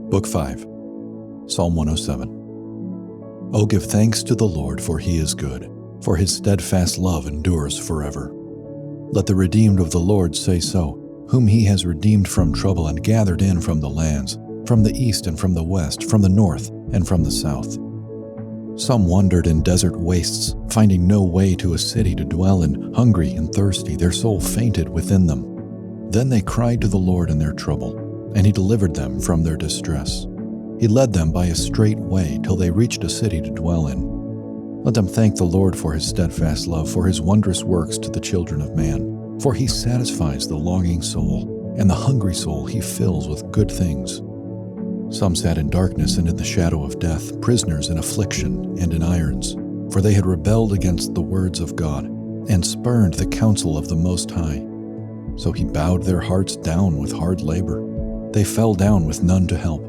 Book 5, Psalm 107. O give thanks to the Lord, for he is good, for his steadfast love endures forever. Let the redeemed of the Lord say so, whom he has redeemed from trouble and gathered in from the lands, from the east and from the west, from the north and from the south. Some wandered in desert wastes, finding no way to a city to dwell in. Hungry and thirsty, their soul fainted within them. Then they cried to the Lord in their trouble, and he delivered them from their distress. He led them by a straight way till they reached a city to dwell in. Let them thank the Lord for his steadfast love, for his wondrous works to the children of man. For he satisfies the longing soul, and the hungry soul he fills with good things. Some sat in darkness and in the shadow of death, prisoners in affliction and in irons, for they had rebelled against the words of God, and spurned the counsel of the Most High. So he bowed their hearts down with hard labor. They fell down with none to help.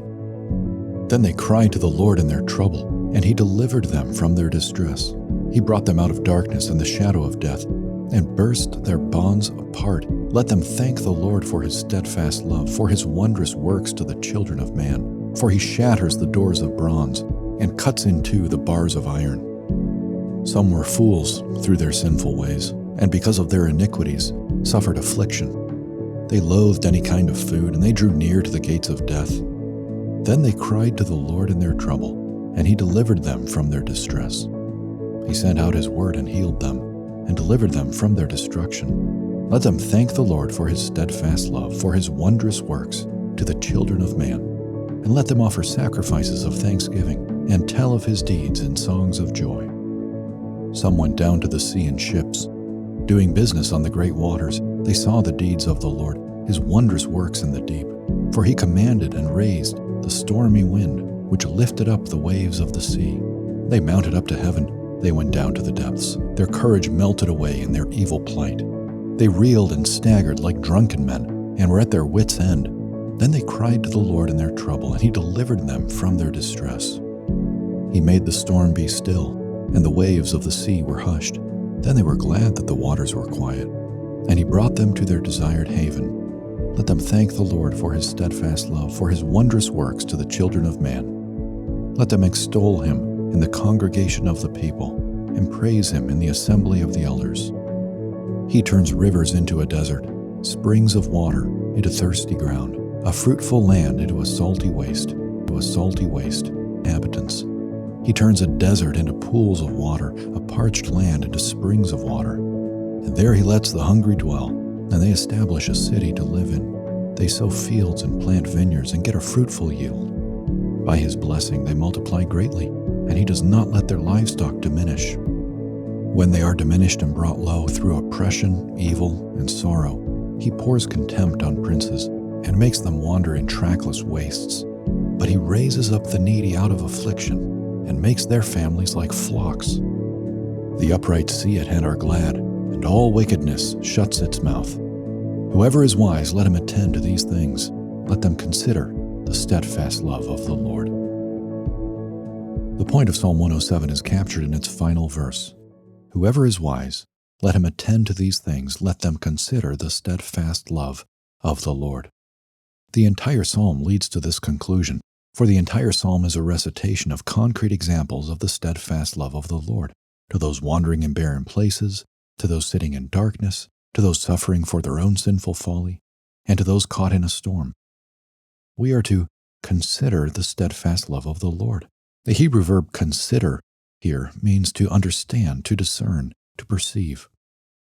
Then they cried to the Lord in their trouble, and he delivered them from their distress. He brought them out of darkness and the shadow of death, and burst their bonds apart. Let them thank the Lord for his steadfast love, for his wondrous works to the children of man. For he shatters the doors of bronze, and cuts in two the bars of iron. Some were fools through their sinful ways, and because of their iniquities suffered affliction. They loathed any kind of food, and they drew near to the gates of death. Then they cried to the Lord in their trouble, and he delivered them from their distress. He sent out his word and healed them, and delivered them from their destruction. Let them thank the Lord for his steadfast love, for his wondrous works to the children of man. And let them offer sacrifices of thanksgiving, and tell of his deeds in songs of joy. Some went down to the sea in ships, doing business on the great waters. They saw the deeds of the Lord, his wondrous works in the deep. For he commanded and raised the stormy wind, which lifted up the waves of the sea. They mounted up to heaven, they went down to the depths. Their courage melted away in their evil plight. They reeled and staggered like drunken men, and were at their wits' end. Then they cried to the Lord in their trouble, and he delivered them from their distress. He made the storm be still, and the waves of the sea were hushed. Then they were glad that the waters were quiet, and he brought them to their desired haven. Let them thank the Lord for his steadfast love, for his wondrous works to the children of man. Let them extol him in the congregation of the people, and praise him in the assembly of the elders. He turns rivers into a desert, springs of water into thirsty ground, a fruitful land into a salty waste, inhabitants. He turns a desert into pools of water, a parched land into springs of water. And there he lets the hungry dwell, and they establish a city to live in. They sow fields and plant vineyards and get a fruitful yield. By his blessing they multiply greatly, and he does not let their livestock diminish. When they are diminished and brought low through oppression, evil, and sorrow, he pours contempt on princes and makes them wander in trackless wastes. But he raises up the needy out of affliction and makes their families like flocks. The upright see it and are glad, and all wickedness shuts its mouth. Whoever is wise, let him attend to these things. Let them consider the steadfast love of the Lord. The point of Psalm 107 is captured in its final verse. Whoever is wise, let him attend to these things. Let them consider the steadfast love of the Lord. The entire psalm leads to this conclusion, for the entire psalm is a recitation of concrete examples of the steadfast love of the Lord, to those wandering in barren places, to those sitting in darkness, to those suffering for their own sinful folly, and to those caught in a storm. We are to consider the steadfast love of the Lord. The Hebrew verb consider here means to understand, to discern, to perceive.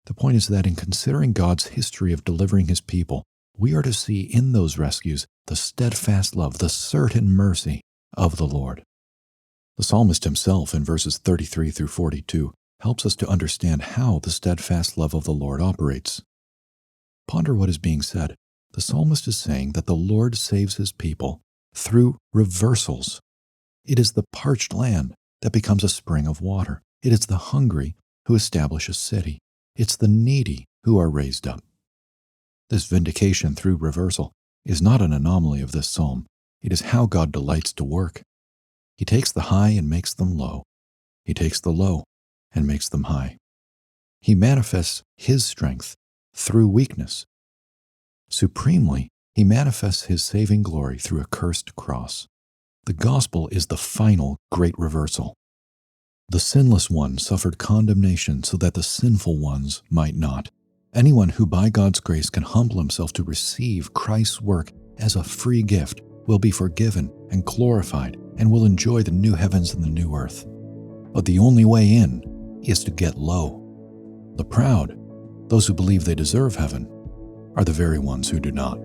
The point is that in considering God's history of delivering his people, we are to see in those rescues the steadfast love, the certain mercy of the Lord. The psalmist himself, in verses 33 through 42, helps us to understand how the steadfast love of the Lord operates. Ponder what is being said. The psalmist is saying that the Lord saves his people through reversals. It is the parched land that becomes a spring of water. It is the hungry who establish a city. It's the needy who are raised up. This vindication through reversal is not an anomaly of this psalm. It is how God delights to work. He takes the high and makes them low. He takes the low and makes them high. He manifests his strength through weakness. Supremely, He manifests his saving glory through a cursed cross. The gospel is the final great reversal. The sinless one suffered condemnation so that the sinful ones might not. Anyone who by God's grace can humble himself to receive Christ's work as a free gift will be forgiven and glorified and will enjoy the new heavens and the new earth. But the only way in is to get low. The proud, those who believe they deserve heaven, are the very ones who do not.